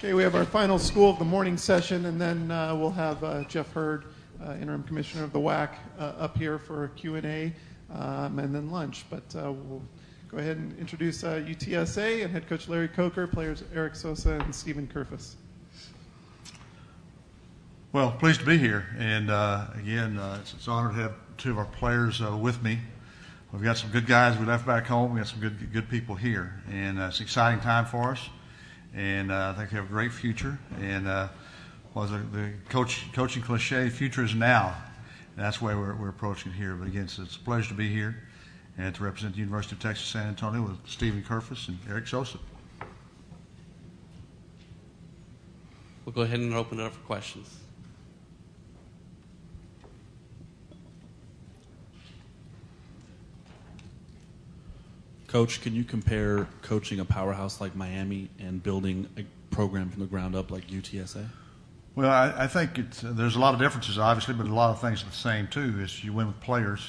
Okay, we have our final School of the Morning session, and then we'll have Jeff Hurd, Interim Commissioner of the WAC, up here for Q&A and then lunch. But we'll go ahead and introduce UTSA and head coach Larry Coker, players Eric Soza and Stephen Kurfehs. Well, pleased to be here, and again, it's an honor to have two of our players with me. We've got some good guys we left back home. We got some good people here, and it's an exciting time for us. And I think we have a great future. And was the coaching cliche, future is now. And that's the way we're approaching it here. But again, it's a pleasure to be here and to represent the University of Texas San Antonio with Stephen Kurfehs and Eric Soza. We'll go ahead and open it up for questions. Coach, can you compare coaching a powerhouse like Miami and building a program from the ground up like UTSA? Well, I think there's a lot of differences, obviously, but a lot of things are the same, too, is you win with players.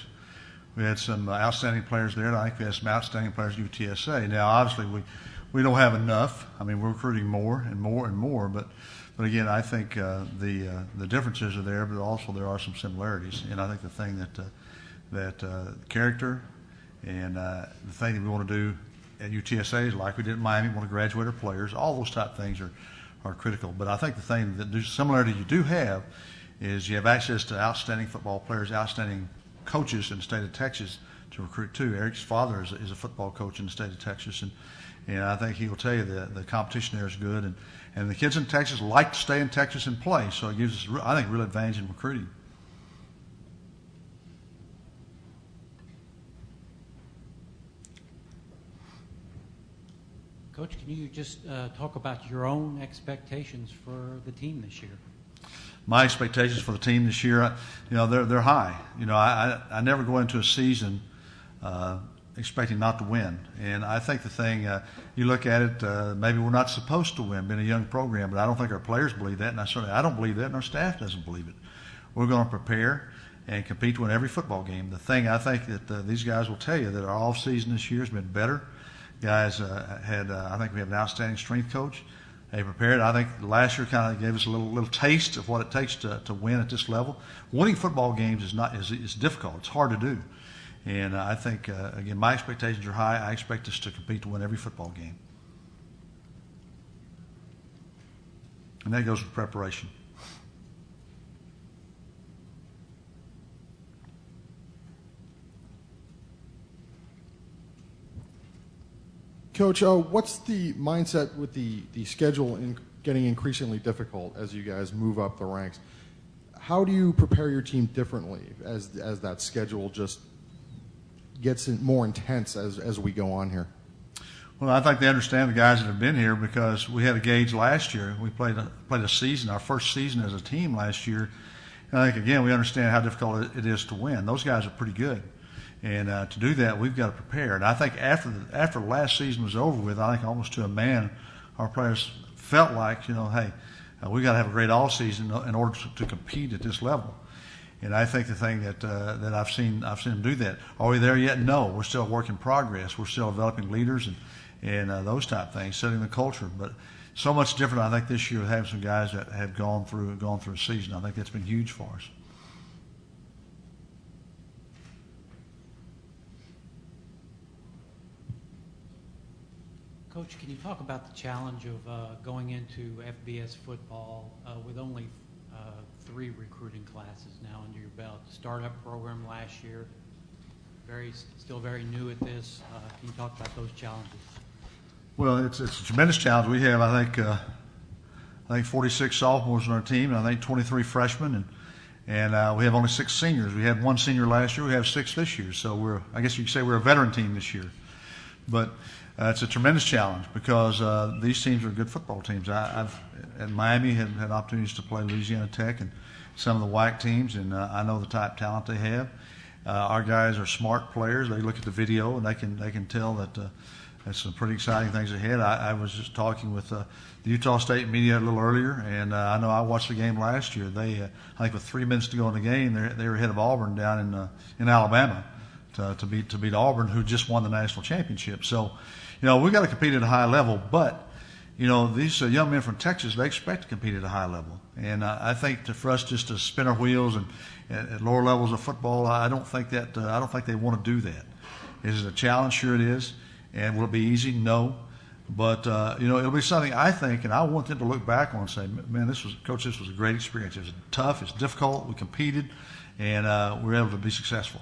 We had some outstanding players there, and I think we had some outstanding players at UTSA. Now, obviously, we don't have enough. I mean, we're recruiting more and more and more, but again, I think the differences are there, but also there are some similarities. And I think the thing that character and the thing that we want to do at UTSA is like we did at Miami, we want to graduate our players. All those type of things are critical. But I think the thing that similarity you do have is you have access to outstanding football players, outstanding coaches in the state of Texas to recruit too. Eric's father is a football coach in the state of Texas, and I think he will tell you that the competition there is good. And the kids in Texas like to stay in Texas and play, so it gives us, I think, a real advantage in recruiting. Coach, can you just talk about your own expectations for the team this year? My expectations for the team this year, they're high. I never go into a season expecting not to win. And I think the thing, you look at it, maybe we're not supposed to win, being a young program, but I don't think our players believe that, and I don't believe that, and our staff doesn't believe it. We're going to prepare and compete to win every football game. The thing I think that these guys will tell you that our off season this year has been better. Guys I think we have an outstanding strength coach. They prepared. I think last year kind of gave us a little taste of what it takes to win at this level. Winning football games is difficult. It's hard to do. And I think, again, my expectations are high. I expect us to compete to win every football game. And that goes with preparation. Coach, what's the mindset with the schedule getting increasingly difficult as you guys move up the ranks? How do you prepare your team differently as that schedule just gets more intense as we go on here? Well, I think they understand, the guys that have been here, because we had a gauge last year. We played a season, our first season as a team last year. And I think, again, we understand how difficult it is to win. Those guys are pretty good. And to do that, we've got to prepare. And I think after last season was over with, I think almost to a man, our players felt like, hey, we got to have a great all season in order to compete at this level. And I think the thing that I've seen them do that. Are we there yet? No, we're still a work in progress. We're still developing leaders and those type of things, setting the culture. But so much different, I think, this year with having some guys that have gone through a season. I think that's been huge for us. Coach, can you talk about the challenge of going into FBS football with only 3 recruiting classes now under your belt? Startup program last year, still very new at this. Can you talk about those challenges? Well, it's a tremendous challenge. We have, I think 46 sophomores on our team, and I think 23 freshmen, and we have only 6 seniors. We had 1 senior last year. We have 6 this year. So I guess you could say we're a veteran team this year. But it's a tremendous challenge because these teams are good football teams. I've at Miami had opportunities to play Louisiana Tech and some of the WAC teams, and I know the type of talent they have. Our guys are smart players. They look at the video and they can tell that there's some pretty exciting things ahead. I was just talking with the Utah State media a little earlier, and I know I watched the game last year. I think with 3 minutes to go in the game, they were ahead of Auburn down in Alabama to beat Auburn, who just won the national championship. So, we've got to compete at a high level, but these young men from Texas, they expect to compete at a high level. And I think for us just to spin our wheels and at lower levels of football, I don't think they want to do that. Is it a challenge? Sure it is. And will it be easy? No. But, it'll be something I think, and I want them to look back on and say, man, Coach, this was a great experience. It was tough. It's difficult. We competed, and we were able to be successful.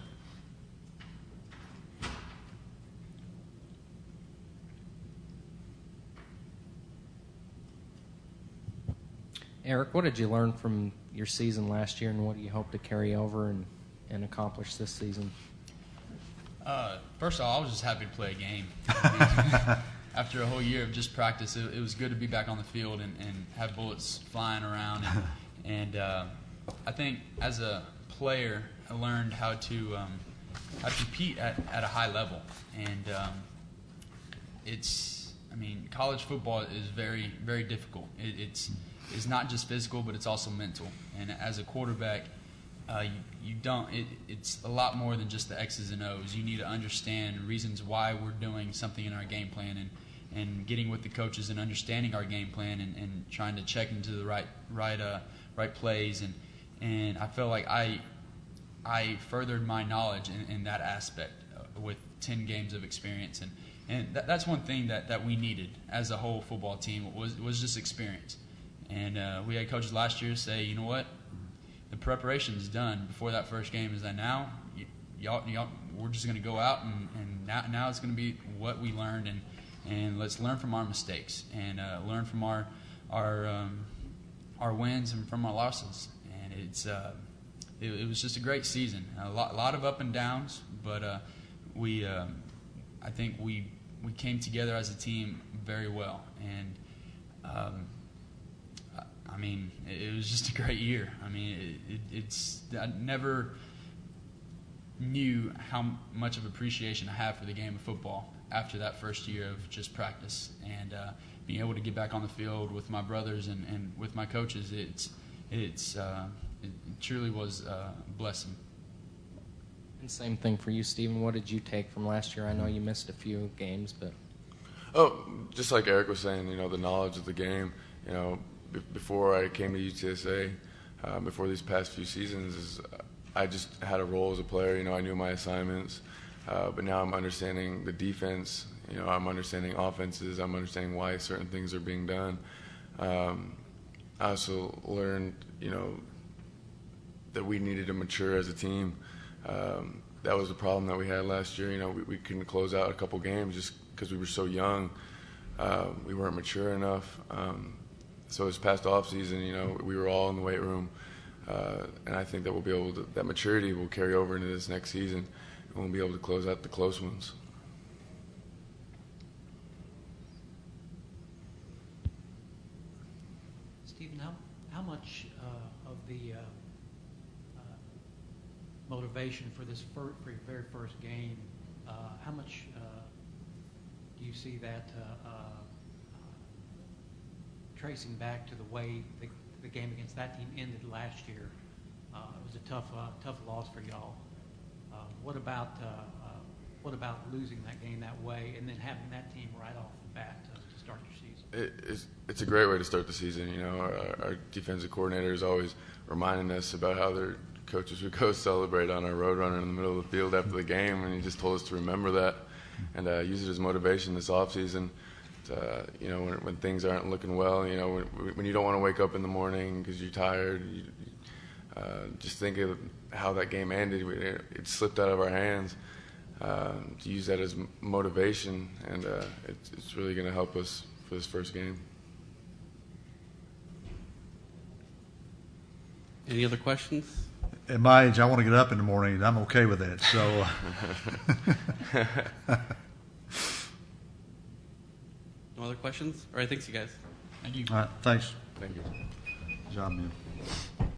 Eric, what did you learn from your season last year, and what do you hope to carry over and accomplish this season? First of all, I was just happy to play a game. After a whole year of just practice, it was good to be back on the field and have bullets flying around. And I think as a player, I learned how to compete at a high level. And college football is very, very difficult. It's not just physical, but it's also mental. And as a quarterback, it's a lot more than just the X's and O's. You need to understand reasons why we're doing something in our game plan and getting with the coaches and understanding our game plan and trying to check into the right plays. And I feel like I furthered my knowledge in that aspect with 10 games of experience. And that's one thing that we needed as a whole football team was just experience. And we had coaches last year say, you know what, the preparation is done before that first game. Is that now? Y'all, we're just going to go out and now it's going to be what we learned and let's learn from our mistakes and learn from our wins and from our losses. And it was just a great season. A lot of up and downs, but I think we came together as a team very well. And it was just a great year. I never knew how much of appreciation I have for the game of football after that first year of just practice and being able to get back on the field with my brothers and with my coaches. It truly was a blessing. And same thing for you, Stephen. What did you take from last year? I know you missed a few games, but just like Eric was saying, the knowledge of the game. Before I came to UTSA, before these past few seasons, I just had a role as a player. I knew my assignments, but now I'm understanding the defense. I'm understanding offenses. I'm understanding why certain things are being done. I also learned, that we needed to mature as a team. That was the problem that we had last year. We couldn't close out a couple games just because we were so young. We weren't mature enough. So this past off season, we were all in the weight room, and I think that we'll be able to. That maturity will carry over into this next season, and we'll be able to close out the close ones. Stephen, how much of the motivation for your very first game, how much do you see that tracing back to the way the game against that team ended last year? It was a tough loss for y'all. What about losing that game that way and then having that team right off the bat to start your season? It's a great way to start the season. Our defensive coordinator is always reminding us about how their coaches would go celebrate on our roadrunner in the middle of the field after the game, and he just told us to remember that and use it as motivation this offseason. When things aren't looking well, when you don't want to wake up in the morning because you're tired, just think of how that game ended. It slipped out of our hands. To use that as motivation, and it's really going to help us for this first game. Any other questions? At my age, I want to get up in the morning, and I'm okay with that. So. No other questions? All right, thanks, you guys. Thank you. All right, thanks. Thank you. Good job, man.